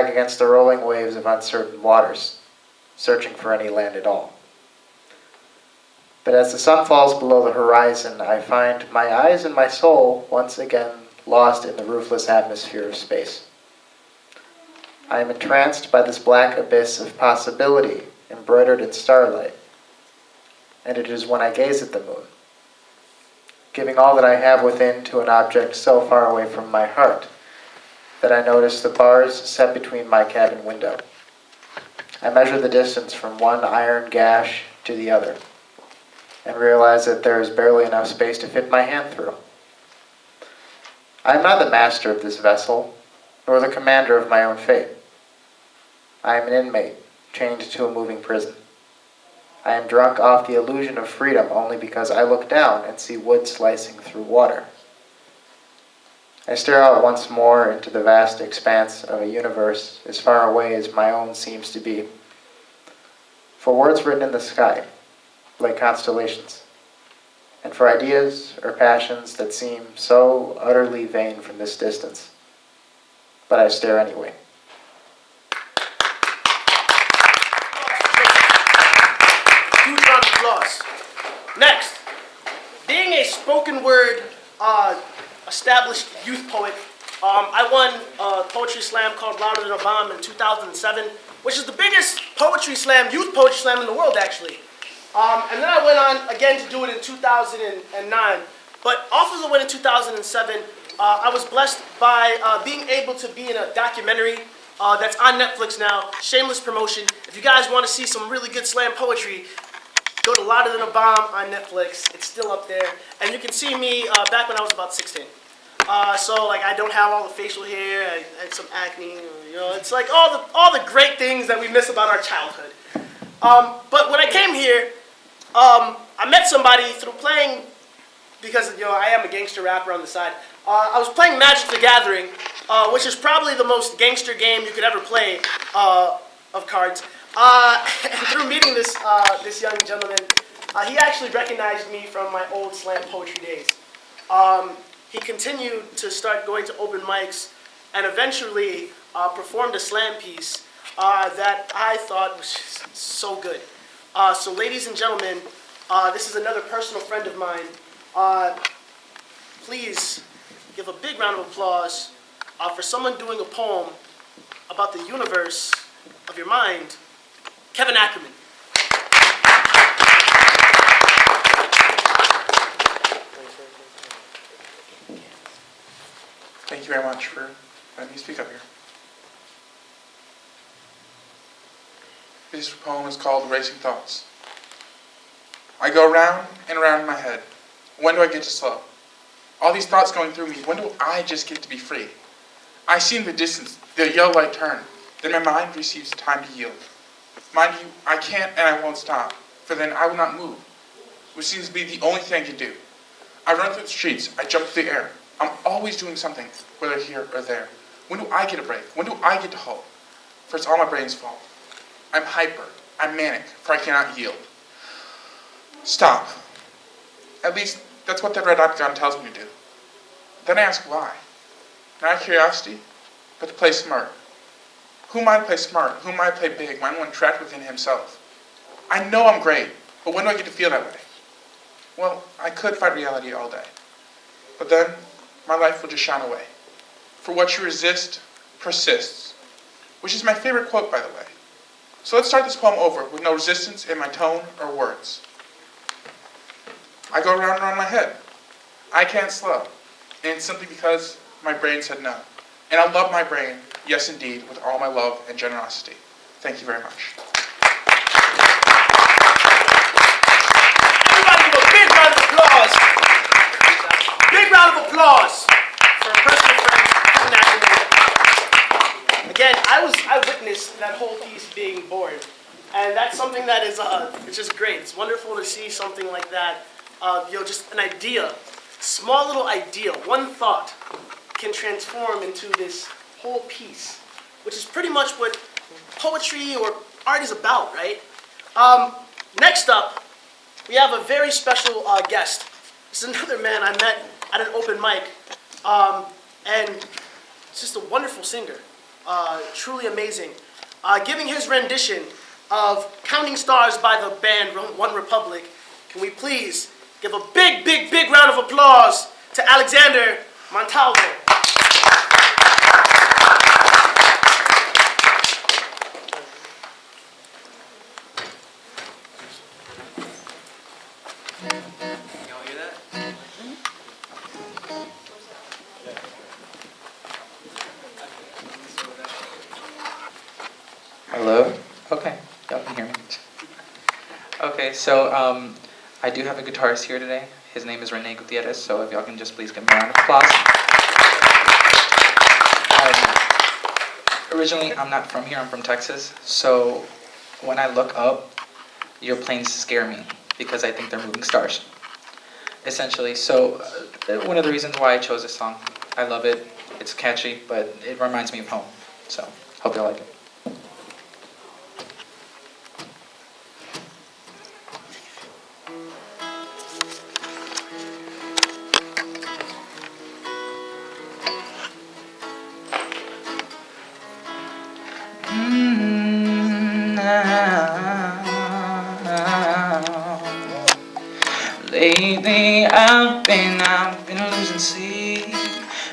against the rolling waves of uncertain waters, searching for any land at all. But as the sun falls below the horizon, I find my eyes and my soul once again lost in the roofless atmosphere of space. I am entranced by this black abyss of possibility embroidered in starlight, and it is when I gaze at the moon, giving all that I have within to an object so far away from my heart, that I notice the bars set between my cabin window. I measure the distance from one iron gash to the other, and realize that there is barely enough space to fit my hand through. I am not the master of this vessel, nor the commander of my own fate. I am an inmate, chained to a moving prison. I am drunk off the illusion of freedom only because I look down and see wood slicing through water. I stare out once more into the vast expanse of a universe as far away as my own seems to be. For words written in the sky, like constellations, and for ideas or passions that seem so utterly vain from this distance. But I stare anyway. Huge round of applause. Next, being a spoken word established youth poet, I won a poetry slam called Louder Than a Bomb in 2007, which is the biggest poetry slam, youth poetry slam in the world, actually. And then I went on again to do it in 2009. But off of the win in 2007, I was blessed by being able to be in a documentary that's on Netflix now, shameless promotion. If you guys want to see some really good slam poetry, go to Louder Than a Bomb on Netflix. It's still up there. And you can see me back when I was about 16. So like I don't have all the facial hair, I had some acne, it's like all the great things that we miss about our childhood. But when I came here, I met somebody through playing, because I am a gangster rapper on the side. I was playing Magic the Gathering, which is probably the most gangster game you could ever play of cards. And through meeting this young gentleman, he actually recognized me from my old slam poetry days. He continued to start going to open mics, and eventually performed a slam piece that I thought was just so good. So ladies and gentlemen, this is another personal friend of mine. Please give a big round of applause for someone doing a poem about the universe of your mind, Kevin Ackerman. Thank you very much for letting me speak up here. This poem is called Racing Thoughts. I go round and around in my head. When do I get to slow? All these thoughts going through me, when do I just get to be free? I see in the distance the yellow light turn, then my mind receives time to yield. Mind you, I can't and I won't stop, for then I will not move, which seems to be the only thing I can do. I run through the streets, I jump through the air. I'm always doing something, whether here or there. When do I get a break? When do I get to halt? For it's all my brain's fault. I'm hyper, I'm manic, for I cannot yield. Stop. At least, that's what that red octagon tells me to do. Then I ask why. Not curiosity, but to play smart. Who am I to play smart? Who am I to play big? When one trapped within himself. I know I'm great, but when do I get to feel that way? Well, I could fight reality all day. But then, my life will just shine away. For what you resist, persists. Which is my favorite quote, by the way. So let's start this poem over with no resistance in my tone or words. I go round and round my head. I can't slow. And it's simply because my brain said no. And I love my brain, yes indeed, with all my love and generosity. Thank you very much. Everybody give a big round of applause. Big round of applause for a personal friend, Kevin Ackerman. Again, I witnessed that whole piece being born. And that's something that is it's just great. It's wonderful to see something like that. Just an idea, small little idea, one thought can transform into this whole piece, which is pretty much what poetry or art is about, right? Next up, we have a very special guest. This is another man I met at an open mic, and he's just a wonderful singer. truly amazing. Giving his rendition of Counting Stars by the band One Republic, can we please give a big, big, big round of applause to Alexander Montalvo. Hello? Okay, y'all can hear me. Okay, so I do have a guitarist here today. His name is Rene Gutierrez, so if y'all can just please give him a round of applause. Originally, I'm not from here, I'm from Texas, so when I look up, your planes scare me because I think they're moving stars, essentially. So one of the reasons why I chose this song, I love it, it's catchy, but it reminds me of home, so hope y'all like it. Lately I've been losing sleep,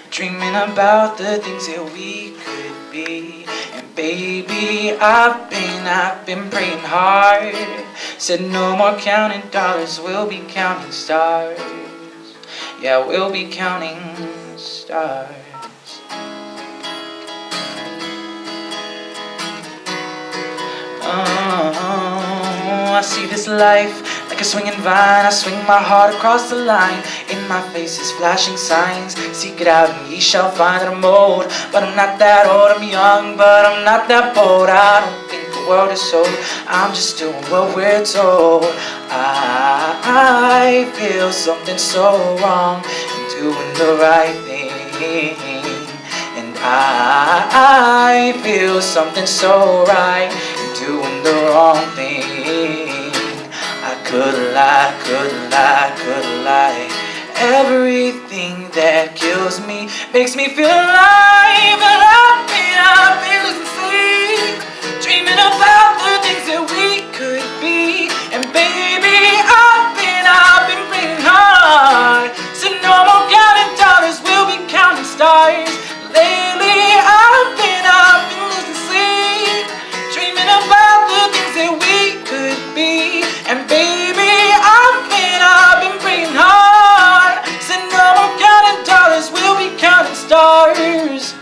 dreaming about the things that we could be. And baby, I've been praying hard. Said no more counting dollars, we'll be counting stars. Yeah, we'll be counting stars. Oh, I see this life like a swinging vine. I swing my heart across the line. In my face is flashing signs. Seek it out and ye shall find that I'm old. But I'm not that old, I'm young, but I'm not that bold. I don't think the world is sold, I'm just doing what we're told. I feel something so wrong in doing the right thing. And I feel something so right in doing the wrong thing. I could lie, could lie, could lie. Everything that kills me makes me feel alive. And I've been losing sleep, dreaming about the things that we could be. And baby, I've been praying hard. So no more counting dollars, we'll be counting stars. Lately, I've been losing sleep, dreaming about the things that we could be. And baby, I've been praying hard. So no more counting dollars, we'll be counting stars.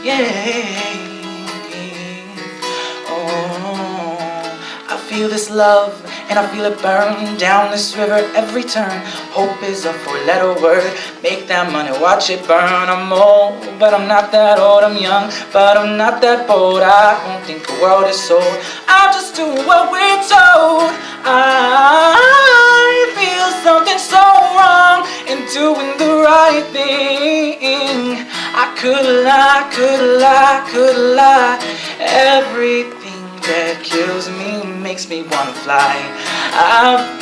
Yeah. Oh, I feel this love, and I feel it burn down this river every turn. Hope is a four-letter word. Make that money, watch it burn. I'm old, but I'm not that old. I'm young, but I'm not that bold. I don't think the world is sold, I'm just doing what we're told. I feel something so wrong in doing the right thing. I could lie, could lie, could lie. Everything that kills me makes me wanna fly. I've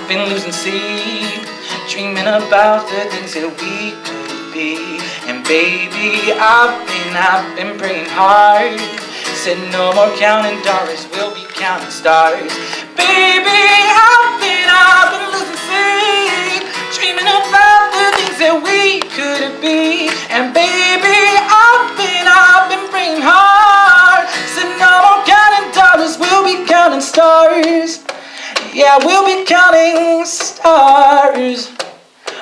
been losing sleep, dreaming about the things that we could be. And baby, I've been praying hard. Said no more counting dollars, we'll be counting stars. Baby, I've been losing sleep, dreaming about the things that we could be. And baby, I've been praying hard. Said no more counting dollars, we'll be counting stars. Yeah, we'll be counting stars.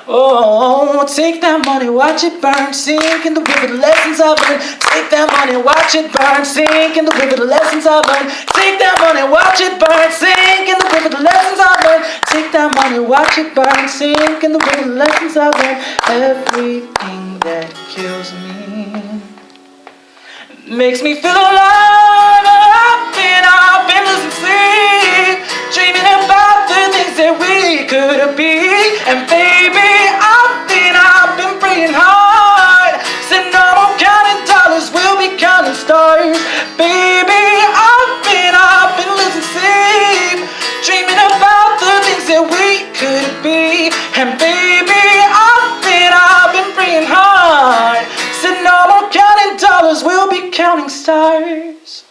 Oh, take that money, watch it burn, sink in the river, the lessons I've learned. Take that money, watch it burn, sink in the river, the lessons I've learned. Take that money, watch it burn, sink in the river, the lessons I've learned. Take that money, watch it burn, sink in the river, the lessons I've learned. Everything that kills me makes me feel alive. I've been losing sleep, dreaming about the things that we could be. And baby, I've been praying hard. Said no more counting dollars, we'll be counting stars. Baby, I've been losing sleep, dreaming about the things that we could be. And baby, I've been praying hard. Said no more counting dollars. stars.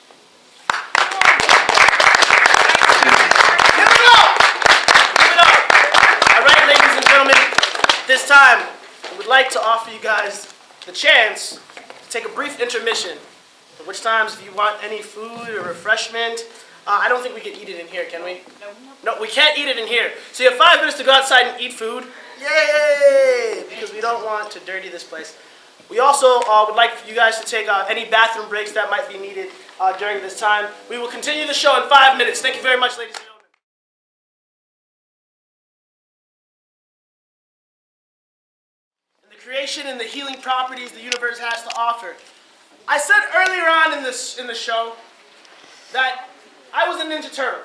Give it up! Give it up! All right, ladies and gentlemen, this time, I would like to offer you guys the chance to take a brief intermission. At which times, if you want any food or refreshment, I don't think we can eat it in here, can we? No, we can't eat it in here. So you have 5 minutes to go outside and eat food. Yay! Because we don't want to dirty this place. We also would like for you guys to take any bathroom breaks that might be needed during this time. We will continue the show in 5 minutes. Thank you very much, ladies and gentlemen. And the creation and the healing properties the universe has to offer. I said earlier on in the show that I was a Ninja Turtle.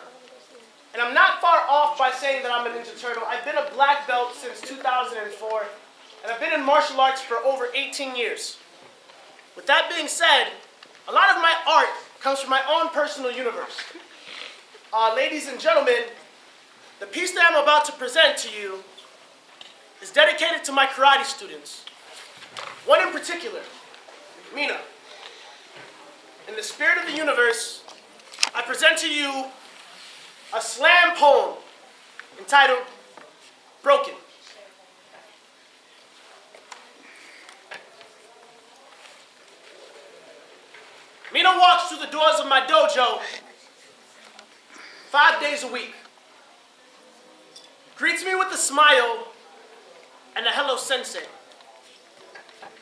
And I'm not far off by saying that I'm a Ninja Turtle. I've been a black belt since 2004. And I've been in martial arts for over 18 years. With that being said, a lot of my art comes from my own personal universe. Ladies and gentlemen, the piece that I'm about to present to you is dedicated to my karate students. One in particular, Mina. In the spirit of the universe, I present to you a slam poem entitled Broken. Mina walks through the doors of my dojo 5 days a week. Greets me with a smile and a hello sensei.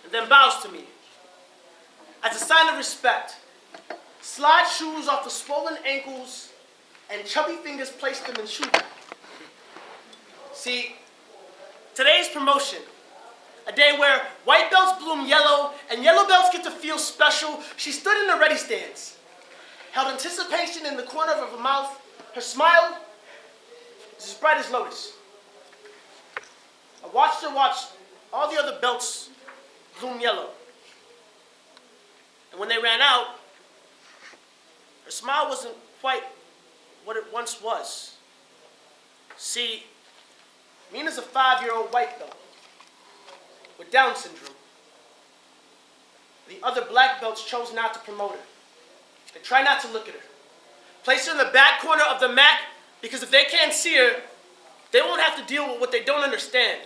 And then bows to me. As a sign of respect, slides shoes off the swollen ankles and chubby fingers placed them in shoe bag. See, today's promotion, a day where white belts bloom yellow and yellow belts get to feel special, she stood in the ready stance, held anticipation in the corner of her mouth. Her smile is as bright as lotus. I watched her watch all the other belts bloom yellow. And when they ran out, her smile wasn't quite what it once was. See, Mina's a 5-year-old white belt with Down syndrome. The other black belts chose not to promote her. They try not to look at her. Place her in the back corner of the mat because if they can't see her, they won't have to deal with what they don't understand.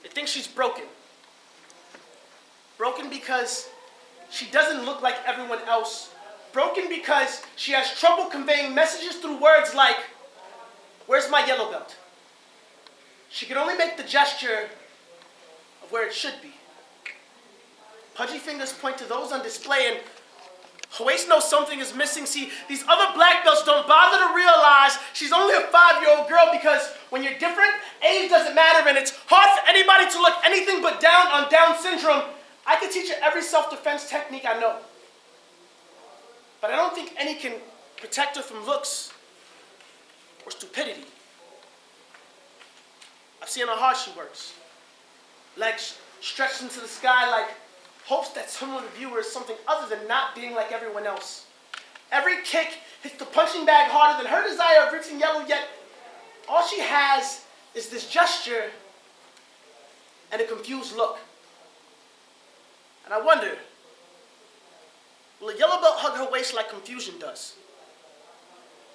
They think she's broken. Broken because she doesn't look like everyone else. Broken because she has trouble conveying messages through words like, "Where's my yellow belt?" She can only make the gesture of where it should be. Pudgy fingers point to those on display and Hues knows something is missing. See, these other black belts don't bother to realize she's only a 5-year-old girl because when you're different, age doesn't matter and it's hard for anybody to look anything but down on Down syndrome. I can teach her every self-defense technique I know. But I don't think any can protect her from looks or stupidity. I've seen how hard she works. Legs stretched into the sky like hopes that someone would view her as something other than not being like everyone else. Every kick hits the punching bag harder than her desire of reaching yellow, yet all she has is this gesture and a confused look. And I wonder, will a yellow belt hug her waist like confusion does?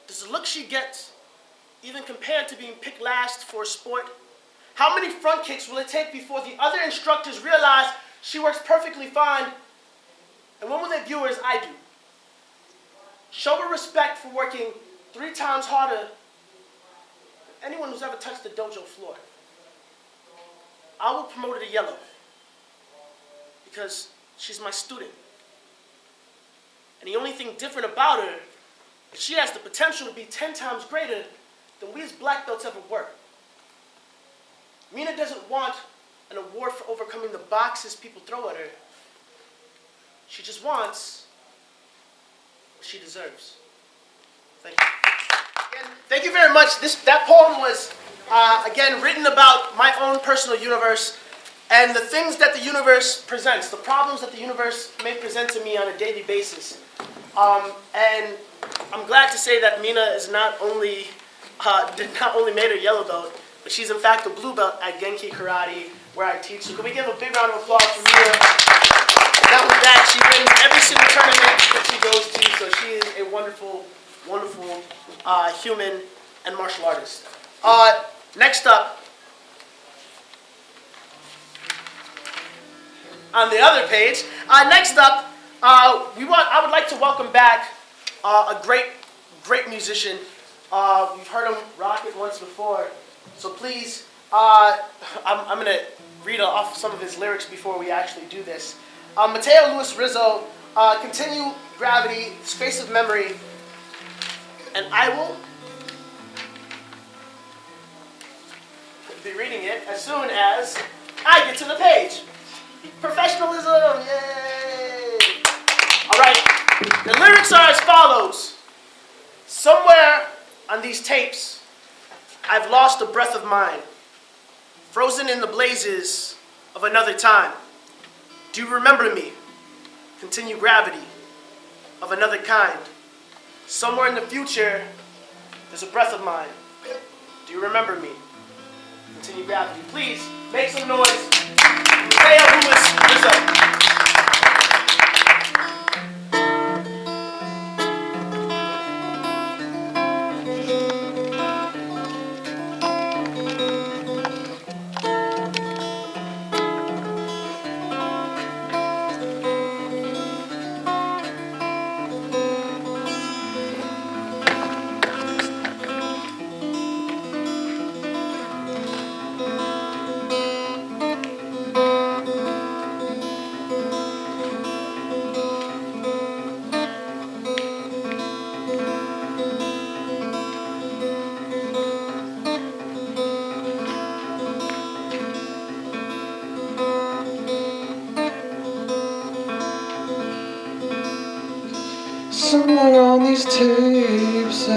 Does the look she gets even compare to being picked last for a sport? How many front kicks will it take before the other instructors realize she works perfectly fine? And when will they view her as I do? Show her respect for working 3 times harder than anyone who's ever touched the dojo floor. I will promote her to yellow because she's my student. And the only thing different about her is she has the potential to be 10 times greater than we as black belts ever were. Mina doesn't want an award for overcoming the boxes people throw at her. She just wants what she deserves. Thank you. Again, thank you very much. That poem was, again, written about my own personal universe and the things that the universe presents, the problems that the universe may present to me on a daily basis. And I'm glad to say that Mina is not only made her yellow belt, but she's in fact a blue belt at Genki Karate, where I teach. So can we give a big round of applause for Mina? Not only that, she wins racing tournament that she goes to, so she is a wonderful, wonderful human and martial artist. Next up, on the other page, I would like to welcome back a great musician. We've heard him rock it once before, so please, I'm going to read off some of his lyrics before we actually do this. Mateo Luis Rizzo, Continue Gravity, Space of Memory, and I will be reading it as soon as I get to the page. Professionalism, yay! All right, the lyrics are as follows. Somewhere on these tapes, I've lost a breath of mine, frozen in the blazes of another time. Do you remember me? Continue gravity of another kind. Somewhere in the future, there's a breath of mine. Do you remember me? Continue gravity. Please make some noise. Mateo Luis Rizzo. Somewhere on these tapes